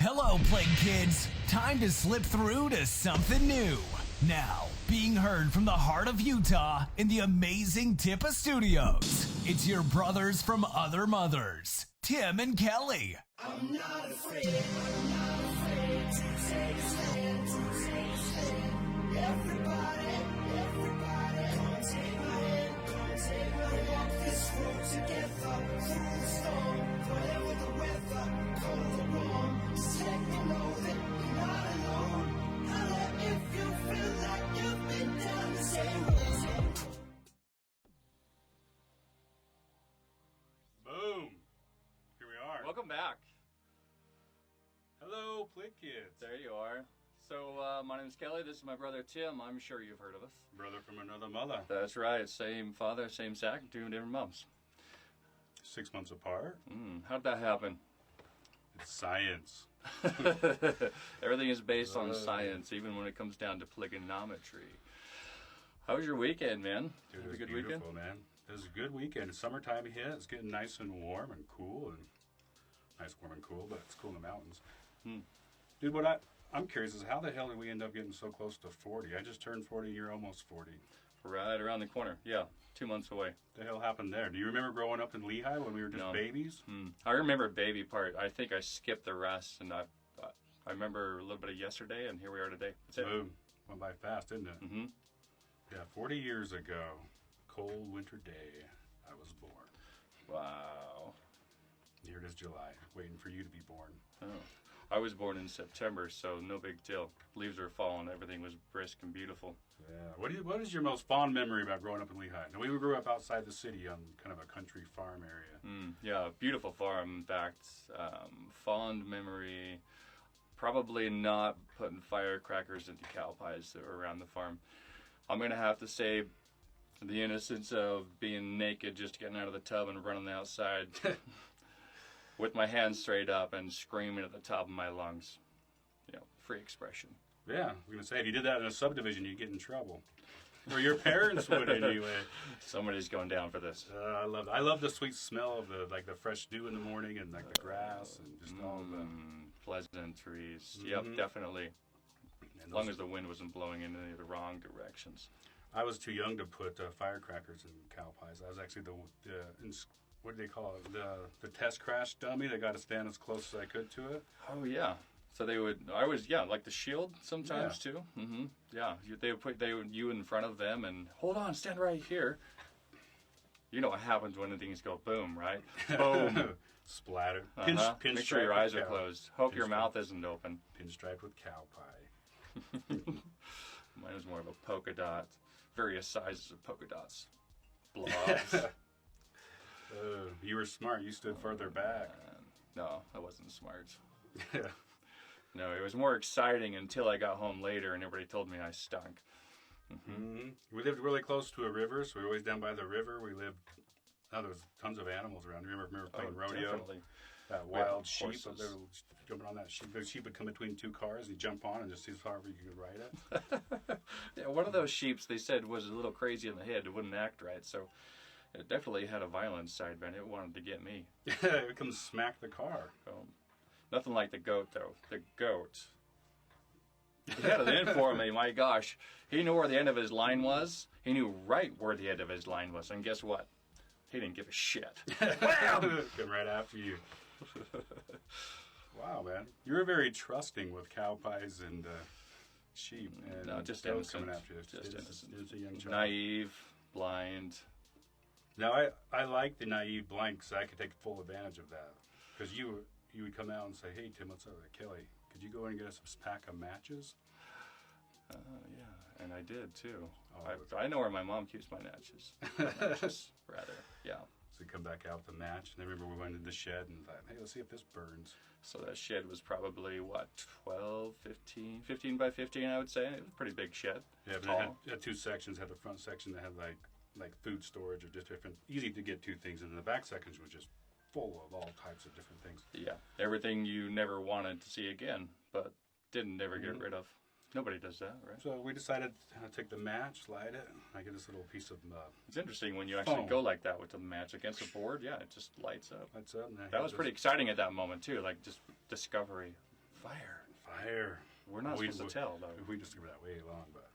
Hello, Plague Kids. Time to slip through to something new. Now, being heard from the heart of Utah in the amazing TIPA studios. It's your brothers from other mothers, Tim and Kelly. I'm not afraid to take a stand, Everybody, come take my hand, walk this road together, through the storm, whatever the weather, cold or warm, just let me know that you're not alone, holla if you feel like you've been down the same road. Boom! Here we are. Welcome back. Hello, Plague Kids. There you are. So, my name is Kelly. This is my brother Tim. I'm sure you've heard of us. Brother from another mother. That's right. Same father, same sack, two different moms. 6 months apart. How'd that happen? It's science. Everything is based on science, even when it comes down to trigonometry. How was your weekend, man? Dude, Have it a was good beautiful, weekend? man. It was a good weekend. It's summertime hit. It's getting nice and warm and cool. And nice, warm, and cool, but it's cool in the mountains. Dude, what I'm curious is how the hell did we end up getting so close to 40? I just turned 40, you're almost 40. Right around the corner. Yeah, 2 months away. What the hell happened there? Do you remember growing up in Lehigh when we were just No. babies? I remember baby part. I think I skipped the rest, and I remember a little bit of yesterday, and here we are today. That's it. Boom. Went by fast, didn't it? Mm-hmm. Yeah, 40 years ago, cold winter day, I was born. Wow. Here it is July, waiting for you to be born. Oh. I was born in September, so no big deal. Leaves were falling. Everything was brisk and beautiful. Yeah. What is your most fond memory about growing up in Lehigh? Now, we grew up outside the city on kind of a country farm area. Yeah, beautiful farm. In fact, fond memory, probably not putting firecrackers into cow pies that were around the farm. I'm going to have to say the innocence of being naked, just getting out of the tub and running outside with my hands straight up and screaming at the top of my lungs. You know, free expression. Yeah, I was going to say, if you did that in a subdivision, you'd get in trouble. Or your parents would anyway. Somebody's going down for this. I love the sweet smell of the fresh dew in the morning and like the grass and just all the pleasantries. Yep, definitely. As long as the wind wasn't blowing in any of the wrong directions. I was too young to put firecrackers in cow pies. I was actually what do they call it? The test crash dummy that got to stand as close as I could to it. Oh yeah. So like the shield sometimes too. Yeah, they would you in front of them and hold on, stand right here. You know what happens when the things go boom, right? Boom. Splatter. Make sure your eyes are closed. Hope your mouth isn't open. Pinstriped with cow pie. Mine was more of a polka dot. Various sizes of polka dots. Blobs. You were smart. You stood further back. No, I wasn't smart. No, it was more exciting until I got home later and everybody told me I stunk. We lived really close to a river, so we were always down by the river. There was tons of animals around. Remember playing rodeo? Definitely. Wild sheep. Horses. They were jumping on that sheep. The sheep would come between two cars, and you jump on and just see how far you could ride it. Yeah, one of those sheeps they said was a little crazy in the head. It wouldn't act right, so it definitely had a violent side, man. It wanted to get me. It would come smack the car. Nothing like the goat, though. The goat. He had it in for me, my gosh. He knew where the end of his line was. He knew right where the end of his line was. And guess what? He didn't give a shit. Come right after you. Wow, man. You were very trusting with cow pies and sheep. And No, just goats innocent. coming after you. Just innocent. It's a young child. Naive, blind. Now, I like the naive blind because I could take full advantage of that. Because you would come out and say, hey, Tim, what's up? Kelly, could you go in and get us a pack of matches? Yeah, and I did, too. Oh. I know where my mom keeps my matches. Rather, yeah. So we come back out with the match. And I remember we went into the shed and thought, hey, let's see if this burns. So that shed was probably, 15 by 15, I would say. It was a pretty big shed. Yeah, but it had two sections. It had the front section that had like food storage or just different, easy to get two things. And then the back section was just full of all types of different things. Yeah, everything you never wanted to see again, but didn't never get rid of. Nobody does that, right? So we decided to take the match, slide it. I get this little piece of It's interesting when you actually go like that with the match against a board. Yeah, it just lights up. lights up. And That was pretty exciting at that moment, too, like just discovery, Fire. We're not supposed to tell, though. We discovered that way long, but.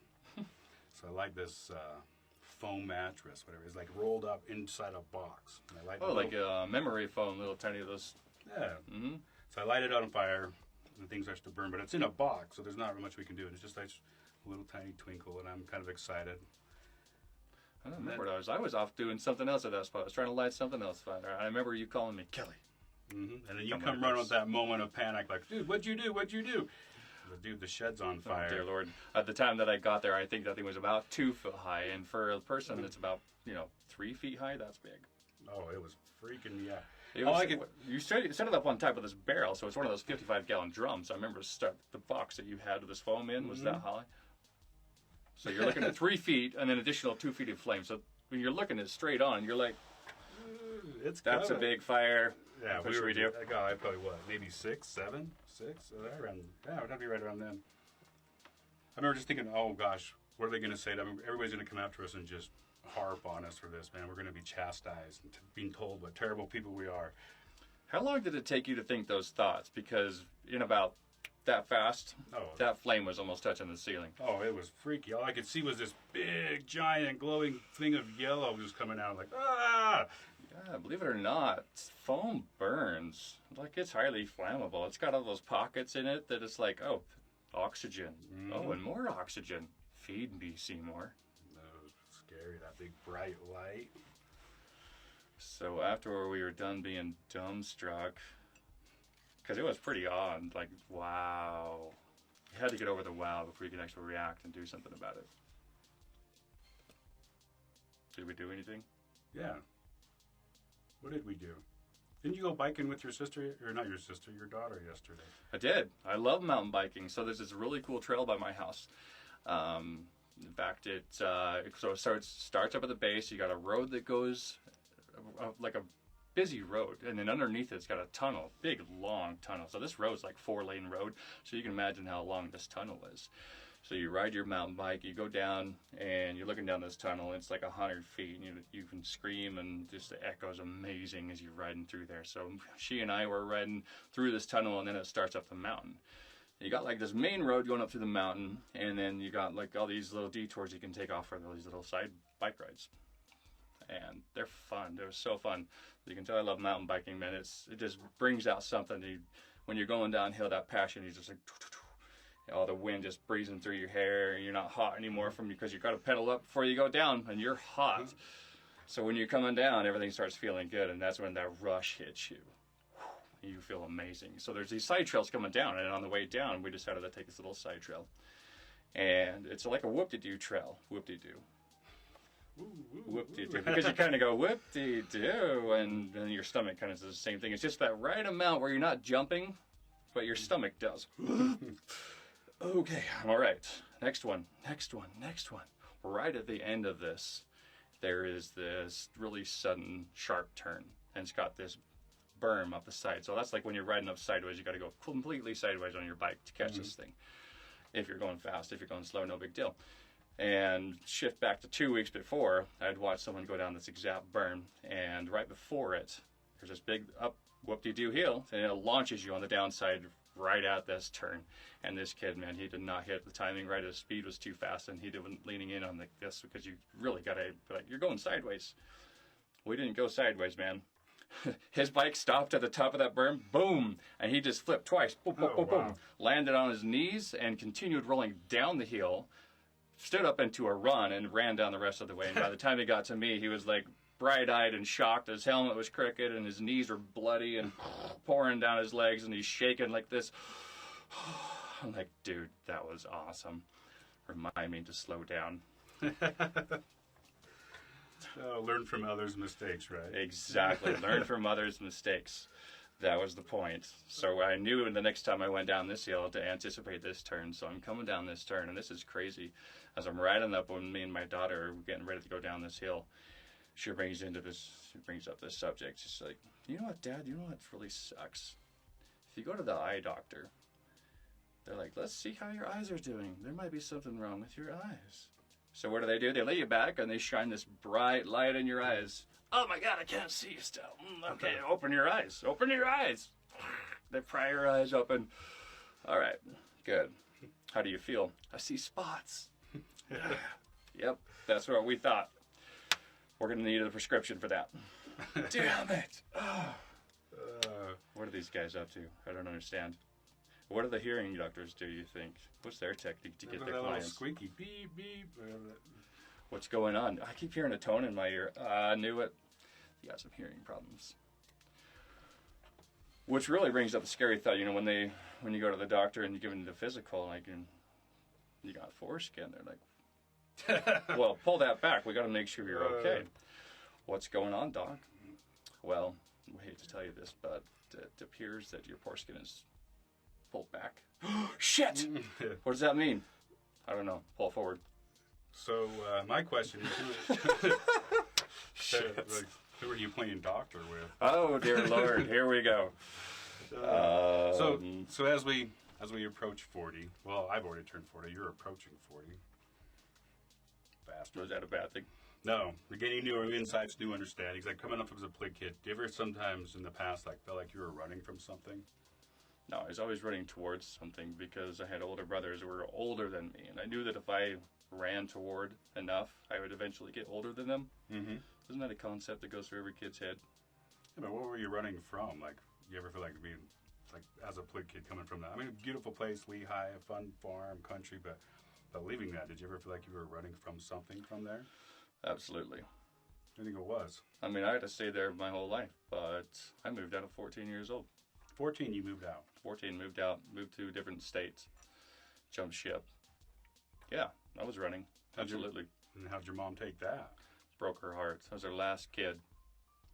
So I like this foam mattress, whatever. It's like rolled up inside a box. And I like like a memory foam, little tiny of those. Yeah. Mm-hmm. So I light it on fire, and things starts to burn, but it's in a box, so there's not much we can do. It's just like a little tiny twinkle, and I'm kind of excited. I don't remember what I was off doing something else at that spot. I was trying to light something else fire. I remember you calling me, Kelly. Mm-hmm. And then you come running with that moment of panic, like, dude, what'd you do? What'd you do? The shed's on fire. Oh, dear Lord. At the time that I got there, I think that thing was about 2 foot high. And for a person that's about, 3 feet high, that's big. Oh, it was freaking me out. You set it up on top of this barrel, so it's one of those 55-gallon drums. I remember the box that you had with this foam in was that high. So you're looking at 3 feet and then additional 2 feet of flame. So when you're looking at it straight on, you're like, that's a big fire. Yeah, what should we do? That guy probably maybe 6, 7, 6? Around, it would have to be right around then. I remember just thinking, oh gosh, what are they going to say? Everybody's going to come after us and just harp on us for this, man. We're going to be chastised and being told what terrible people we are. How long did it take you to think those thoughts? Because in about that fast, that flame was almost touching the ceiling. Oh, it was freaky. All I could see was this big, giant, glowing thing of yellow just coming out. Like, ah! Yeah, believe it or not, foam burns. Like, it's highly flammable. It's got all those pockets in it that it's like, oh, oxygen. Mm. Oh, and more oxygen. Feed me, Seymour. That was scary, that big bright light. So after we were done being dumbstruck, because it was pretty odd, like, wow. You had to get over the wow before you could actually react and do something about it. Did we do anything? Yeah. What did we do? Didn't you go biking with your sister, or not your sister, your daughter yesterday? I did. I love mountain biking. So there's this really cool trail by my house. In fact, it starts up at the base. You got a road that goes like a busy road, and then underneath it's got a tunnel, big long tunnel. So this road's like 4-lane road. So you can imagine how long this tunnel is. So you ride your mountain bike, you go down, and you're looking down this tunnel. And it's like 100 feet, and you can scream, and just the echo's amazing as you're riding through there. So she and I were riding through this tunnel, and then it starts up the mountain. You got like this main road going up through the mountain, and then you got like all these little detours you can take off for these little side bike rides. And they're fun. They're so fun. You can tell I love mountain biking, man. It just brings out something. When you're going downhill, that passion, you just like, all the wind just breezing through your hair, and you're not hot anymore because you got to pedal up before you go down, and you're hot. So when you're coming down, everything starts feeling good, and that's when that rush hits you. You feel amazing. So there's these side trails coming down, and on the way down, we decided to take this little side trail. And it's like a whoop-de-doo trail. Whoop-de-doo. Whoop-de-doo. Because you kind of go whoop-de-doo, and then your stomach kind of does the same thing. It's just that right amount where you're not jumping, but your stomach does. Okay, all right. Next one. Right at the end of this, there is this really sudden, sharp turn, and it's got this berm up the side. So that's like when you're riding up sideways, you got to go completely sideways on your bike to catch this thing. If you're going fast, if you're going slow, no big deal. And shift back to 2 weeks before, I'd watched someone go down this exact berm, and right before it, there's this big up whoop-de-doo hill, and it launches you on the downside right at this turn. And this kid, man, he did not hit the timing right. His speed was too fast, and he wasn't leaning in on this because you really got to, like, you're going sideways. We didn't go sideways, man. His bike stopped at the top of that berm, boom, and he just flipped twice, boom, boom, boom, boom, landed on his knees and continued rolling down the hill, stood up into a run and ran down the rest of the way. And by the time he got to me, he was like bright-eyed and shocked. His helmet was crooked and his knees were bloody and pouring down his legs, and he's shaking like this. I'm like, dude, that was awesome. Remind me to slow down. Learn from others' mistakes, right? Exactly. Learn from others' mistakes. That was the point. So I knew the next time I went down this hill to anticipate this turn. So I'm coming down this turn, and this is crazy. As I'm riding up, when me and my daughter are getting ready to go down this hill, she brings up this subject. She's like, you know what, Dad? You know what really sucks? If you go to the eye doctor, they're like, let's see how your eyes are doing. There might be something wrong with your eyes. So what do? They lay you back, and they shine this bright light in your eyes. Oh, my God, I can't see still. Okay, open your eyes. Open your eyes. They pry your eyes open. All right, good. How do you feel? I see spots. Yep, that's what we thought. We're going to need a prescription for that. Damn it. What are these guys up to? I don't understand. What do the hearing doctors do, you think? What's their technique to get their clients? Squeaky beep beep. What's going on? I keep hearing a tone in my ear. I knew it. You got some hearing problems. Which really brings up a scary thought. You know, when you go to the doctor and you give them the physical, like, and you got foreskin, they're like, well, pull that back. We got to make sure you're okay. What's going on, doc? Well, I hate to tell you this, but it appears that your foreskin is pulled back. Shit! What does that mean? I don't know. Pull it forward. So my question is, who are you playing doctor with? Oh dear Lord, here we go. So as we approach 40, well, I've already turned 40. You're approaching 40. Bastard. Was that a bad thing? No, we're getting new insights, new understandings. Like coming up as a plig kid, do you ever sometimes in the past felt like you were running from something? No, I was always running towards something because I had older brothers who were older than me, and I knew that if I ran toward enough, I would eventually get older than them. Mm-hmm. Isn't that a concept that goes through every kid's head? Yeah, but what were you running from? Like, you ever feel like being, like, as a plig kid coming from that? I mean, beautiful place, Lehigh, a fun farm, country, but leaving that, did you ever feel like you were running from something from there? Absolutely. I think it was. I mean, I had to stay there my whole life, but I moved out at 14 years old. 14, you moved out. 14, moved out, moved to different states, jumped ship. Yeah, I was running. Absolutely. And how'd your mom take that? Broke her heart. I was her last kid.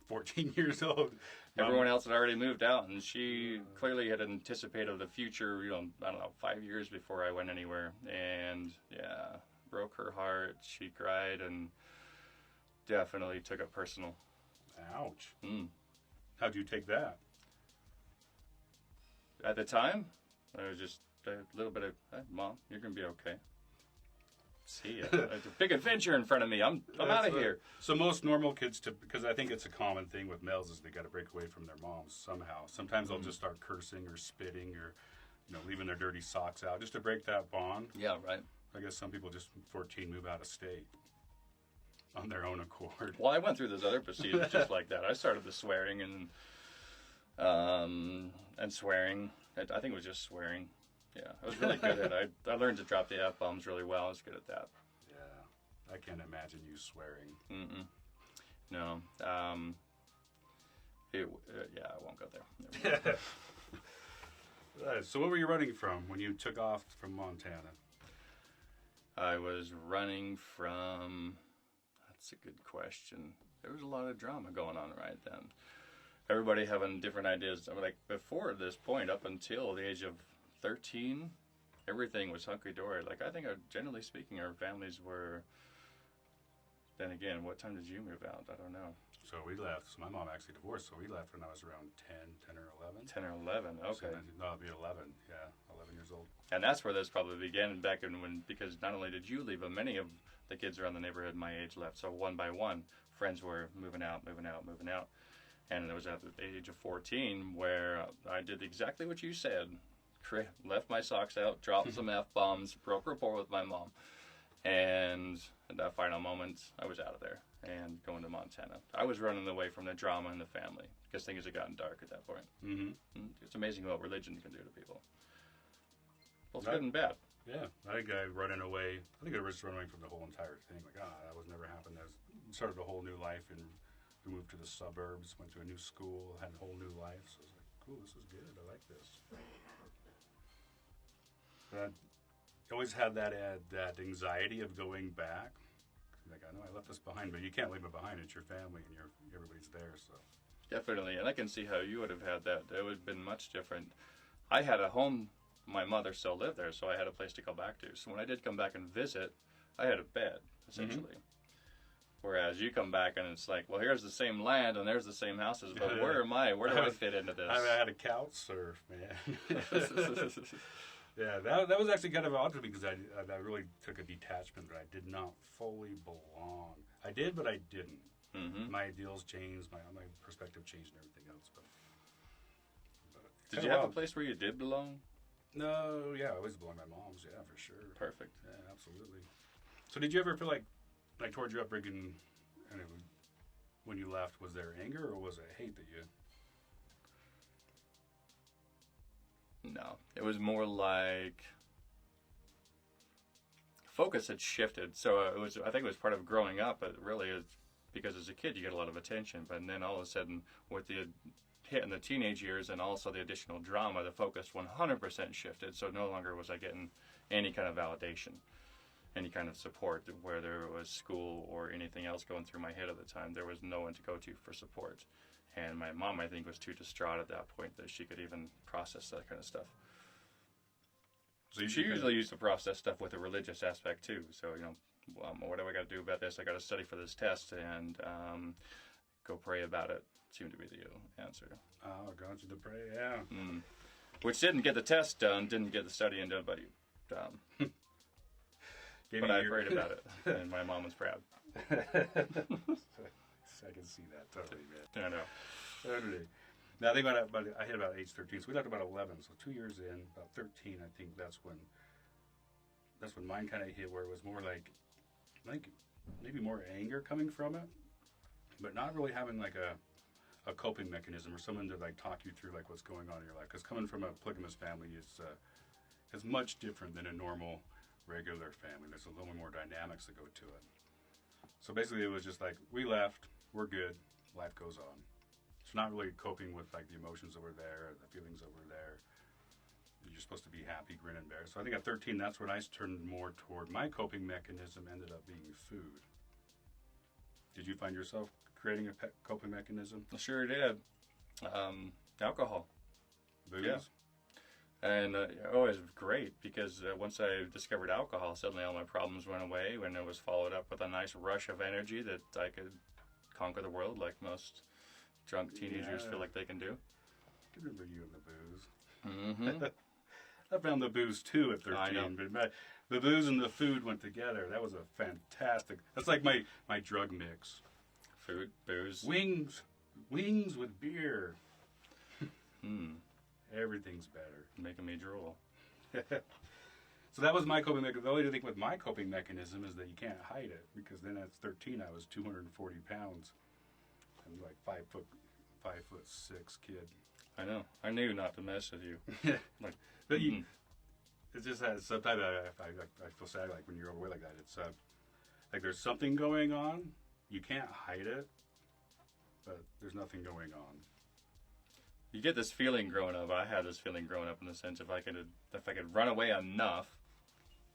14 years old. Everyone else had already moved out, and she clearly had anticipated the future, I don't know, 5 years before I went anywhere. And, yeah, broke her heart. She cried and definitely took it personal. Ouch. Mm. How'd you take that? At the time, I was just a little bit of, hey, Mom, you're going to be okay. See ya. It's a big adventure in front of me. I'm out of here. So most normal kids, because I think it's a common thing with males, is they got to break away from their moms somehow. Sometimes they'll just start cursing or spitting or, leaving their dirty socks out just to break that bond. Yeah, right. I guess some people just 14 move out of state on their own accord. Well, I went through those other procedures just like that. I started the swearing and swearing. I think it was just swearing. Yeah, I was really good at it. I learned to drop the F-bombs really well. I was good at that. Yeah, I can't imagine you swearing. Mm-mm. No. Yeah, I won't go there. So what were you running from when you took off from Montana? I was running from... That's a good question. There was a lot of drama going on right then. Everybody having different ideas. I mean, like before this point, up until the age of 13, everything was hunky-dory. Like, I think, generally speaking, our families were... Then again, what time did you move out? I don't know. So we left. So my mom actually divorced, so we left when I was around 10 or 11. 10 or 11, okay. So I'll be 11, yeah, 11 years old. And that's where this probably began back in when, because not only did you leave, but many of the kids around the neighborhood my age left. So one by one, friends were moving out. And it was at the age of 14 where I did exactly what you said. Left my socks out, dropped some F-bombs, broke rapport with my mom. And at that final moment, I was out of there and going to Montana. I was running away from the drama in the family because things had gotten dark at that point. Mm-hmm. It's amazing what religion can do to people. Both good and bad. Yeah, I think I running away. I think I was running away from the whole entire thing. Like, that was never happened. I started a whole new life, and we moved to the suburbs, went to a new school, had a whole new life. So I was like, cool, this is good. I like this. But I always had that anxiety of going back. Like, I know I left this behind, but you can't leave it behind. It's your family, and everybody's there. So Definitely, and I can see how you would have had that. It would have been much different. I had a home. My mother still lived there, so I had a place to go back to. So when I did come back and visit, I had a bed, essentially. Mm-hmm. Whereas you come back and it's like, well, here's the same land and there's the same houses, but where am I? Where do I fit into this? I had a couch surf, man. Yeah, that was actually kind of odd to me because I really took a detachment that I did not fully belong. I did, but I didn't. Mm-hmm. My ideals changed, my perspective changed, and everything else. But did you have a place where you did belong? No, yeah, I always blame my mom's. Yeah, for sure. Perfect. Yeah, absolutely. So did you ever feel like towards your upbringing, and when you left, was there anger or was it hate that you? No, it was more like focus had shifted. So it was. I think it was part of growing up, but really is because as a kid you get a lot of attention, but then all of a sudden with the hit in the teenage years and also the additional drama, the focus 100% shifted. So no longer was I getting any kind of validation, any kind of support, whether it was school or anything else going through my head at the time. There was no one to go to for support. And my mom, I think, was too distraught at that point that she could even process that kind of stuff. So She usually used to process stuff with a religious aspect too. So, what do I got to do about this? I got to study for this test and go pray about it. Seemed to be the answer. Oh, got you to pray, yeah. Which didn't get the test done, didn't get the studying done, but I prayed about it, and my mom was proud. I can see that totally, man. I know. Totally. Now I think I hit about age 13, so we left about 11. So 2 years in, about 13, I think that's when mine kind of hit, where it was more like maybe more anger coming from it, but not really having like a coping mechanism or someone to like talk you through like what's going on in your life. Because coming from a polygamous family is much different than a normal regular family. There's a little more dynamics that go to it. So basically, it was just like we left, we're good, life goes on. It's not really coping with like the emotions that were there, the feelings that were there. You're supposed to be happy, grin and bear. So I think at 13, that's when I turned more toward my coping mechanism. Ended up being food. Did you find yourself creating a coping mechanism? I sure did. Alcohol. Booze? Yeah. And it was great because once I discovered alcohol, suddenly all my problems went away when it was followed up with a nice rush of energy that I could conquer the world like most drunk teenagers feel like they can do. I can remember you and the booze. Mm-hmm. I found the booze too at 13, I know. but the booze and the food went together. That was a fantastic. That's like my drug mix. Food, booze. Wings with beer. Everything's better. Making me drool. So that was my coping mechanism. The only thing with my coping mechanism is that you can't hide it, because then at 13 I was 240 pounds. I'm like 5'6" kid. I know. I knew not to mess with you. Like, But it just has sometimes I feel sad like when you're overweight like that. It's like there's something going on. You can't hide it, but there's nothing going on. you get this feeling growing up. I had this feeling growing up in the sense if I could run away enough,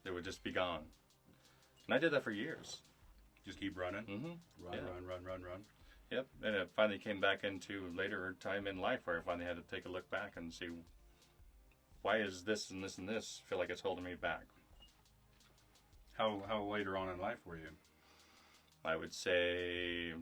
it would just be gone. And I did that for years. Just keep running. Mm-hmm. Run. Yep. And it finally came back into later time in life where I finally had to take a look back and see why is this and this and this feel like it's holding me back. How later on in life were you? I would say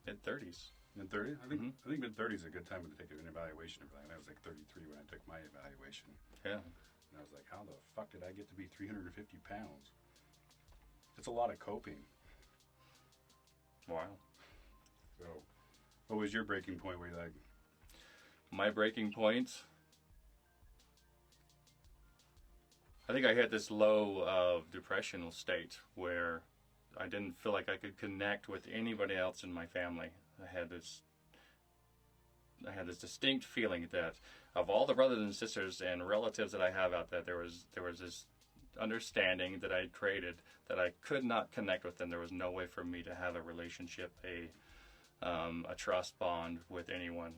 mid-30s. Mid-30s? I think mid-30s is a good time to take an evaluation. I was like 33 when I took my evaluation. Yeah. And I was like, how the fuck did I get to be 350 pounds? It's a lot of coping. Wow. So, what was your breaking point where you like... My breaking point, I think I had this low of depressional state where I didn't feel like I could connect with anybody else in my family. I had this distinct feeling that of all the brothers and sisters and relatives that I have out there, there was this understanding that I created that I could not connect with them. There was no way for me to have a relationship, a trust bond with anyone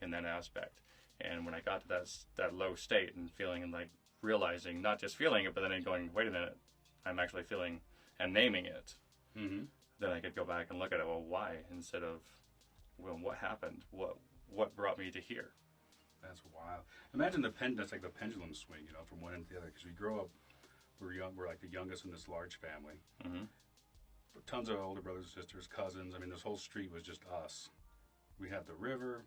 in that aspect. And when I got to that low state and feeling like realizing, not just feeling it, but then going, wait a minute, I'm actually feeling and naming it. Mm-hmm. Then I could go back and look at it. Well, why? Instead of, well, what happened? What brought me to here? That's wild. Imagine that's like the pendulum swing, from one end to the other. Because we grow up, we're like the youngest in this large family. Mm-hmm. But tons of older brothers and sisters, cousins. I mean, this whole street was just us. We had the river,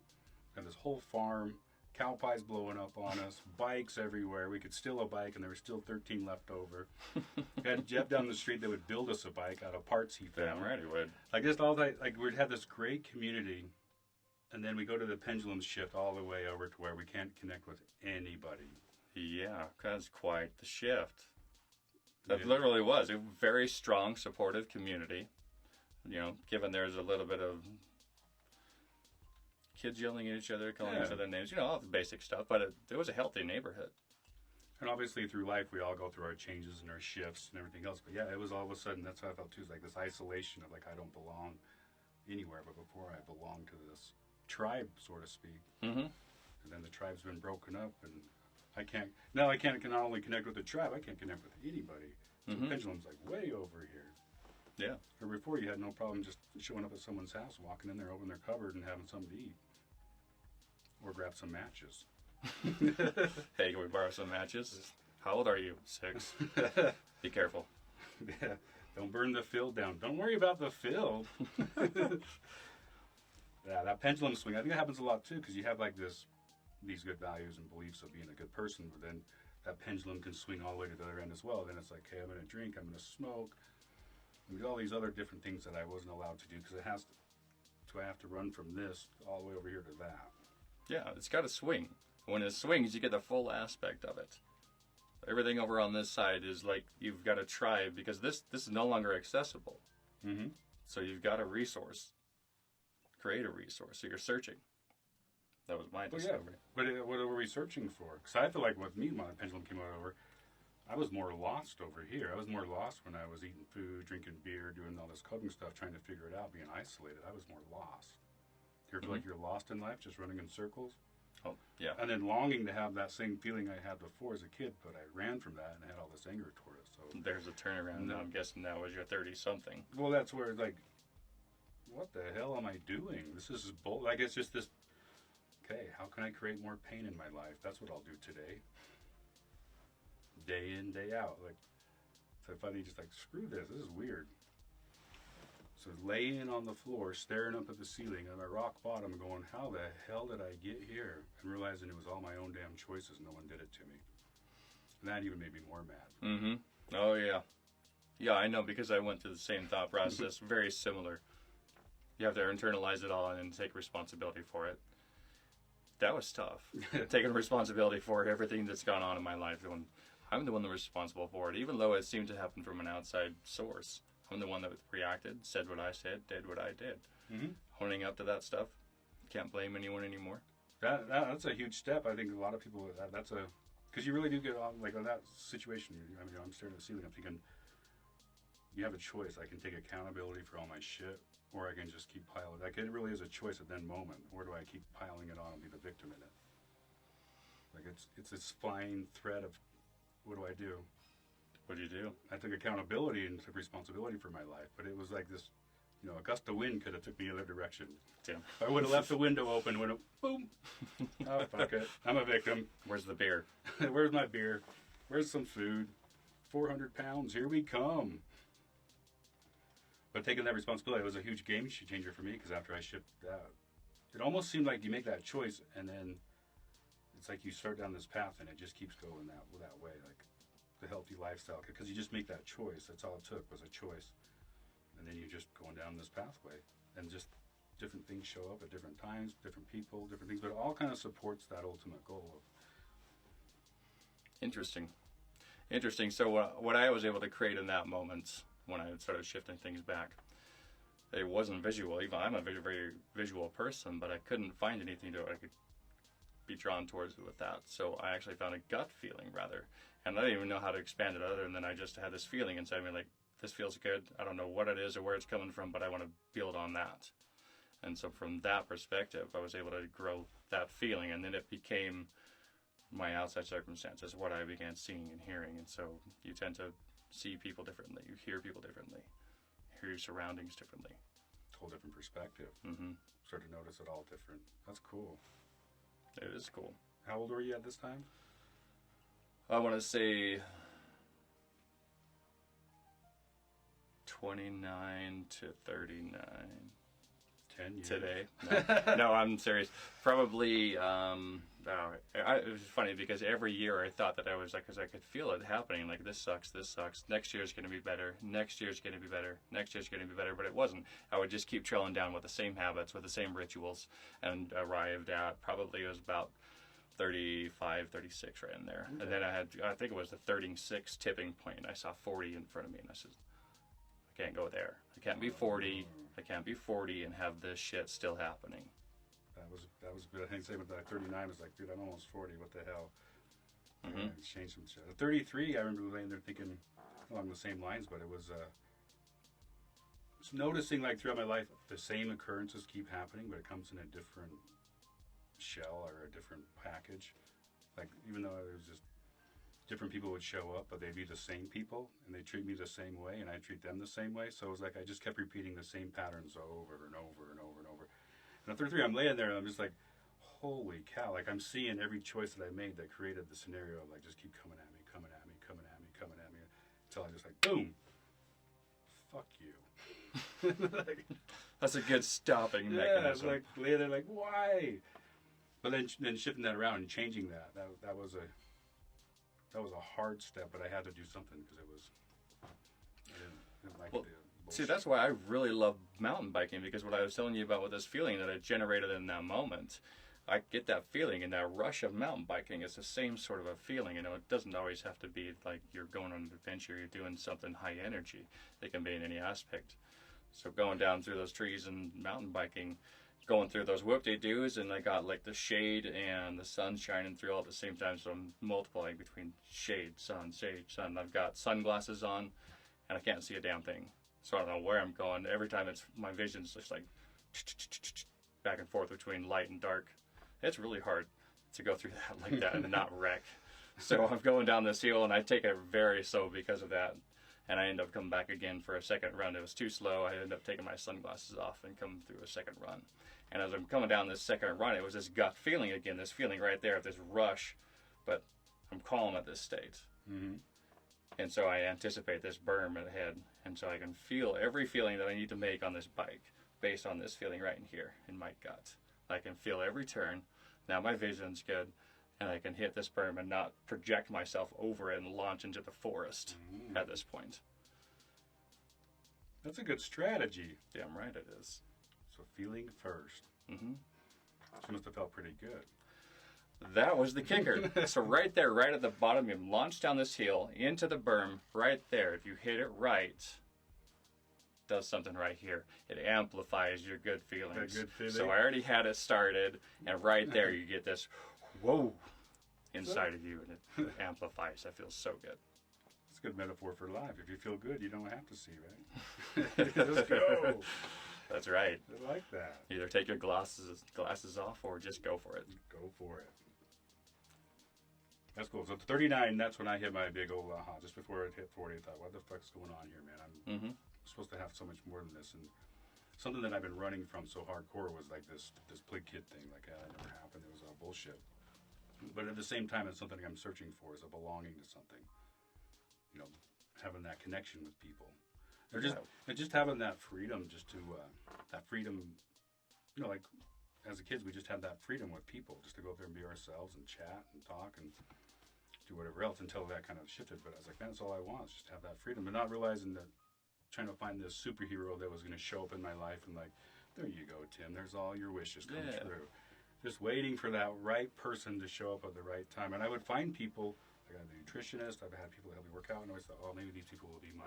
and this whole farm, cow pies blowing up on us, bikes everywhere. We could steal a bike, and there were still 13 left over. We had Jeff down the street that would build us a bike out of parts he found. Damn right he would. Like just all that, like we'd have this great community And then we go to the pendulum shift all the way over to where we can't connect with anybody. Yeah, that's quite the shift. That Yeah. literally was a very strong, supportive community. You know, given there's a little bit of kids yelling at each other, calling each other names, you know, all the basic stuff, but it was a healthy neighborhood. And obviously through life, we all go through our changes and our shifts and everything else. But yeah, it was all of a sudden, that's how I felt too, is like this isolation of like, I don't belong anywhere, but before I belong to this tribe, so to speak. Mm-hmm. And then the tribe's been broken up, and I can't can not only connect with the tribe, I can't connect with anybody. So the pendulum's like way over here. Yeah. Or before, you had no problem just showing up at someone's house, walking in there, opening their cupboard, and having something to eat. Or grab some matches. Hey, can we borrow some matches? How old are you? 6. Be careful. Yeah. Don't burn the field down. Don't worry about the field. Yeah, that pendulum swing, I think that happens a lot too, because you have like these good values and beliefs of being a good person, but then that pendulum can swing all the way to the other end as well. Then it's like, hey, I'm going to drink, I'm going to smoke, and all these other different things that I wasn't allowed to do because it has to. So I have to run from this all the way over here to that. Yeah, it's got to swing. When it swings, you get the full aspect of it. Everything over on this side is like you've got a tribe because this is no longer accessible. Mm-hmm. So you've got a resource. Create a resource. So you're searching. That was my discovery. But what were we searching for? Because I feel like with me, when the pendulum came over, I was more lost over here. I was more lost when I was eating food, drinking beer, doing all this coping stuff, trying to figure it out, being isolated. I was more lost. Do you ever feel like you're lost in life, just running in circles? Oh, yeah. And then longing to have that same feeling I had before as a kid, but I ran from that and I had all this anger toward it. So There's a turnaround. No. Now I'm guessing that was your 30-something. well, that's where like, what the hell am I doing? This is bull. Like it's just this. Okay, how can I create more pain in my life? That's what I'll do today. Day in, day out. Like, so I finally just like, screw this. This is weird. So laying on the floor, staring up at the ceiling on a rock bottom, going, how the hell did I get here? And realizing it was all my own damn choices. No one did it to me. And that even made me more mad. Mm-hmm. Oh, yeah. Yeah, I know because I went through the same thought process. Very similar. You have to internalize it all and then take responsibility for it. That was tough. Taking responsibility for everything that's gone on in my life. When I'm the one that was responsible for it, even though it seemed to happen from an outside source. I'm the one that reacted, said what I said, did what I did. Mm-hmm. Owning up to that stuff. Can't blame anyone anymore. That's a huge step. I think a lot of people, that's a, because you really do get on, like on that situation, I mean, I'm staring at the ceiling, I'm thinking, you have a choice. I can take accountability for all my shit, or I can just keep piling. Like, it really is a choice at that moment. Or do I keep piling it on and be the victim in it? Like, it's this flying thread of, what do I do? What do you do? I took accountability and took responsibility for my life, but it was like this, you know, a gust of wind could have took me in the other direction. Damn. If I would have left the window open, would have, boom. Oh, fuck it. I'm a victim. Where's the beer? Where's my beer? Where's some food? 400 pounds. Here we come. But taking that responsibility was a huge game changer for me because after I shipped out, it almost seemed like you make that choice and then it's like you start down this path and it just keeps going that way, like the healthy lifestyle, because you just make that choice. That's all it took was a choice. And then you're just going down this pathway and just different things show up at different times, different people, different things, but it all kind of supports that ultimate goal of. Interesting. So what I was able to create in that moment when I started shifting things back, it wasn't visual. Even I'm a very visual person, but I couldn't find anything I could be drawn towards it with that. So I actually found a gut feeling rather, and I didn't even know how to expand it other than I just had this feeling inside me like, this feels good. I don't know what it is or where it's coming from, but I want to build on that. And so from that perspective, I was able to grow that feeling, and then it became my outside circumstances, what I began seeing and hearing. And so you tend to see people differently, you hear people differently, hear your surroundings differently. Whole different perspective. Mm-hmm. Start to notice it all different. That's cool. It is cool. How old were you at this time? I want to say 29 to 39. 10 years. today. No, I'm serious. Probably, it was funny because every year I thought that I was like, because I could feel it happening, like this sucks. Next year's going to be better. Next year's going to be better. Next year's going to be better. But it wasn't. I would just keep trailing down with the same habits, with the same rituals, and arrived at probably it was about 35, 36 right in there. Okay. And then I think it was the 36 tipping point, and I saw 40 in front of me, and I said, I can't go there. I can't be 40. I can't be 40 and have this shit still happening. That was good. I think same with that 39 was like, dude, I'm almost 40. What the hell? Mm-hmm. Change some shit. At 33, I remember laying there thinking along the same lines, but it was just noticing like throughout my life the same occurrences keep happening, but it comes in a different shell or a different package. Like even though it was just different people would show up, but they'd be the same people, and they treat me the same way, and I treat them the same way. So it was like I just kept repeating the same patterns over and over and over and over. And at 33, I'm laying there, and I'm just like, holy cow. Like, I'm seeing every choice that I made that created the scenario of, like, just keep coming at me, until I just, like, boom. Fuck you. Like, that's a good stopping mechanism. Yeah, it's like, laying there, like, why? But then shifting that around and changing that was a hard step, but I had to do something because I didn't like the see, that's why I really love mountain biking, because what I was telling you about with this feeling that I generated in that moment, I get that feeling, and that rush of mountain biking is the same sort of a feeling. You know, it doesn't always have to be like you're going on an adventure, you're doing something high energy. It can be in any aspect. So going down through those trees and mountain biking, going through those whoop-de-doos, and I got like the shade and the sun shining through all at the same time, so I'm multiplying between shade, sun. I've got sunglasses on, and I can't see a damn thing. So I don't know where I'm going. Every time my vision's just like back and forth between light and dark. It's really hard to go through that like that and not wreck. So I'm going down this hill, and I take it very slow because of that. And I end up coming back again for a second run. It was too slow. I ended up taking my sunglasses off and coming through a second run. And as I'm coming down this second run, it was this gut feeling again, this feeling right there, this rush. But I'm calm at this state. Mm-hmm. And so I anticipate this berm ahead. And so I can feel every feeling that I need to make on this bike based on this feeling right in here in my gut. I can feel every turn. Now my vision's good. And I can hit this berm and not project myself over it and launch into the forest at this point. That's a good strategy. Damn right it is. So feeling first. Mm-hmm. She must have felt pretty good. That was the kicker. So right there, right at the bottom, you launch down this hill into the berm. Right there, if you hit it right, does something right here. It amplifies your good feelings. Good feeling. So I already had it started, and right there you get this whoa inside of you, and it amplifies. That feels so good. It's a good metaphor for life. If you feel good, you don't have to see, right? Just go. That's right. I like that. Either take your glasses off or just go for it. Go for it. That's cool. So at 39, that's when I hit my big old aha. Just before it hit 40, I thought, what the fuck's going on here, man? I'm supposed to have so much more than this. And something that I've been running from so hardcore was like this plig kid thing. Like, that never happened. It was all bullshit. But at the same time, it's something I'm searching for, is a belonging to something. You know, having that connection with people. Or just having that freedom, just to, that freedom, you know, like, as a kids, we just had that freedom with people, just to go up there and be ourselves and chat and talk and do whatever else, until that kind of shifted. But I was like, man, that's all I want, is just to have that freedom. But not realizing that, trying to find this superhero that was going to show up in my life and like, there you go, Tim, there's all your wishes come true. Just waiting for that right person to show up at the right time. And I would find people, like I had a nutritionist, I've had people help me work out, and I always thought, oh, maybe these people will be my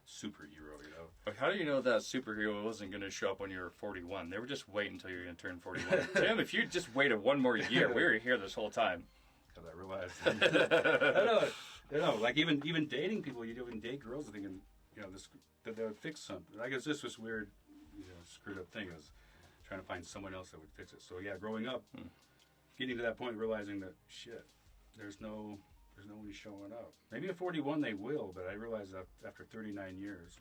superhero, you know? But how do you know that superhero wasn't going to show up when you were 41? They were just waiting until you were going to turn 41. Tim, if you just waited one more year, we were here this whole time. Because I realized, I know, like even dating people, you even date girls thinking, you know, that they would fix something. I guess this was weird, you know, screwed up thing, is trying to find someone else that would fix it. So yeah, growing up, getting to that point, realizing that shit, there's no one showing up. Maybe at 41 they will, but I realized that after 39 years,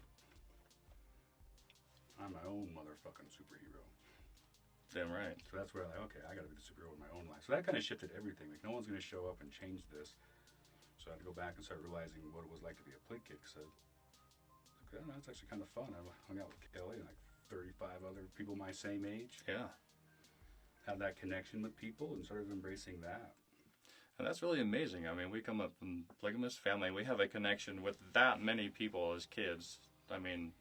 I'm my own motherfucking superhero. Damn right. So that's where I'm like, okay, I got to be the superhero in my own life. So that kind of shifted everything. Like, no one's going to show up and change this. So I had to go back and start realizing what it was like to be a plig kid. So okay, that's actually kind of fun. I hung out with Kelly, and like, 35 other people my same age. Yeah. Have that connection with people and sort of embracing that. And that's really amazing. I mean, we come up from a polygamous family. We have a connection with that many people as kids. I mean,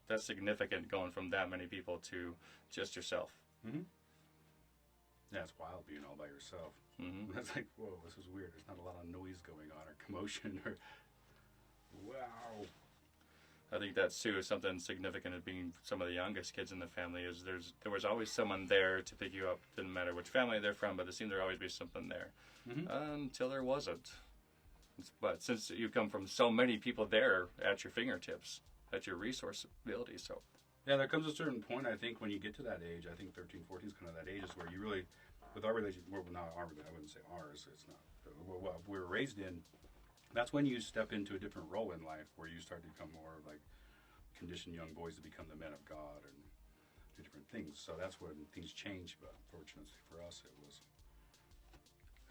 that's significant going from that many people to just yourself. Mm-hmm. Yeah, it's wild being all by yourself. Mm-hmm. That's like, whoa, this is weird. There's not a lot of noise going on or commotion or, wow. I think that's too something significant of being some of the youngest kids in the family is there was always someone there to pick you up. Didn't matter which family they're from, but there seemed to always be something there. Until there wasn't. But since you come from so many people there at your fingertips, at your resource ability, so. Yeah, there comes a certain point, I think, when you get to that age. I think 13, 14 is kind of that age is where you really, with our religion, well, not our religion, I wouldn't say ours, it's not, but what we were raised in, that's when you step into a different role in life where you start to become more like conditioned young boys to become the men of God and do different things. So that's when things change, but fortunately for us, it was,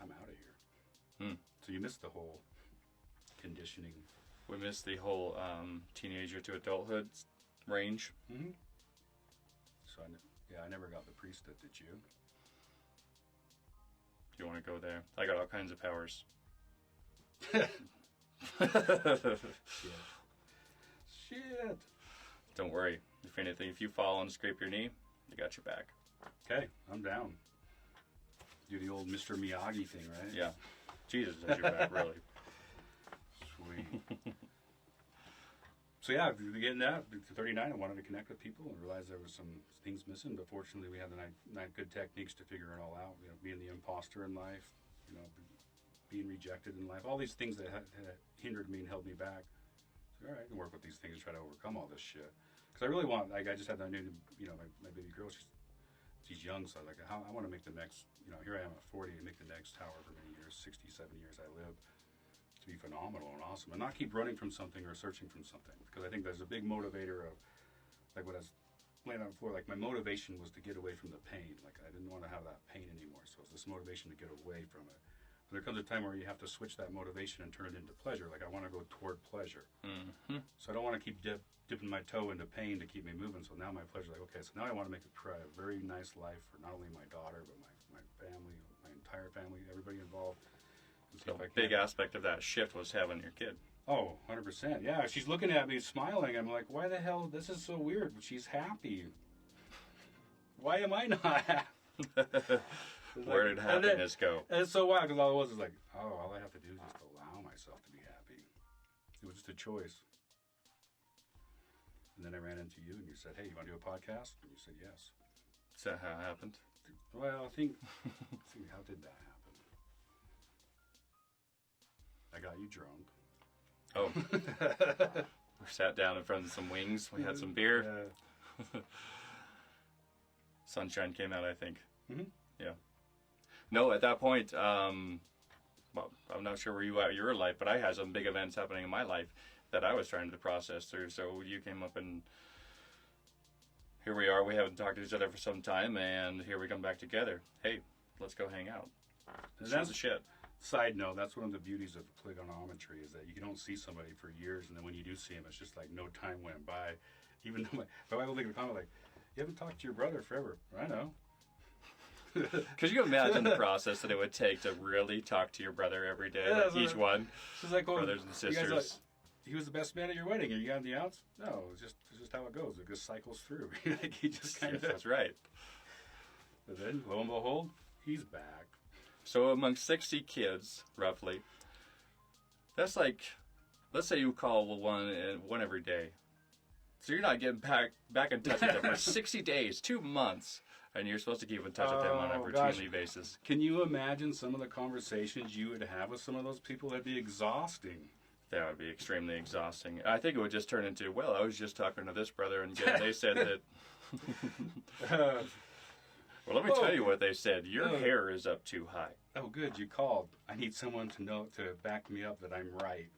I'm out of here. So you missed the whole conditioning. We missed the whole teenager to adulthood range. Mm-hmm. So, I never got the priesthood, did you? You want to go there? I got all kinds of powers. Shit. Don't worry. If anything, if you fall and scrape your knee, I got your back. Okay, I'm down. Do the old Mr. Miyagi thing, right? Yeah. Jesus has your back, really. Sweet. So yeah, getting that to 39, I wanted to connect with people and realized there was some things missing, but fortunately we had the nine good techniques to figure it all out. You know, being the imposter in life, you know, being rejected in life, all these things that hindered me and held me back. So, all right, I can work with these things to try to overcome all this shit. Because I really want, like, I just had that new, you know, my baby girl, she's young, so like, I want to make the next, you know, here I am at 40 and make the next however many years, 60, 70 years I live, to be phenomenal and awesome, and not keep running from something or searching from something. Because I think there's a big motivator of, like what I was laying out before, like my motivation was to get away from the pain. Like I didn't want to have that pain anymore, so it's this motivation to get away from it. But there comes a time where you have to switch that motivation and turn it into pleasure. Like I want to go toward pleasure. Mm-hmm. So I don't want to keep dipping my toe into pain to keep me moving. So now my pleasure, like, okay, so now I want to make a very nice life for not only my daughter, but my family, my entire family, everybody involved. So a big aspect of that shift was having your kid. Oh, 100%. Yeah, she's looking at me smiling. I'm like, why the hell? This is so weird. She's happy. Why am I not happy? Where did happiness go? And it's so wild because all it was is like, oh, all I have to do is just allow myself to be happy. It was just a choice. And then I ran into you and you said, hey, you want to do a podcast? And you said yes. Is that how it happened? Well, I think how did that happen? I got you drunk. Oh. We sat down in front of some wings. We had some beer. Yeah. Sunshine came out, I think. Mm-hmm. Yeah. No, at that point, well, I'm not sure where you are in your life, but I had some big events happening in my life that I was trying to process through. So you came up and here we are. We haven't talked to each other for some time, and here we come back together. Hey, let's go hang out. That's the shit. Side note, that's one of the beauties of polygonometry is that you don't see somebody for years, and then when you do see him, it's just like no time went by. Even though my wife will make a comment like, you haven't talked to your brother forever. I know. Could you imagine the process that it would take to really talk to your brother every day? Yeah, like each one. She's like, well, brothers and sisters. Like, he was the best man at your wedding, and you got the outs? No, it's just how it goes. It just cycles through. Like he just kind of. That's right. But then, lo and behold, he's back. So among 60 kids, roughly, that's like, let's say you call one every day. So you're not getting back in touch with them for 60 days, 2 months, and you're supposed to keep in touch with them on a routinely basis. Can you imagine some of the conversations you would have with some of those people? That'd be exhausting. That would be extremely exhausting. I think it would just turn into, well, I was just talking to this brother, and they said that... Well, let me tell you what they said. Your hair is up too high. Oh, good. You called. I need someone to back me up that I'm right.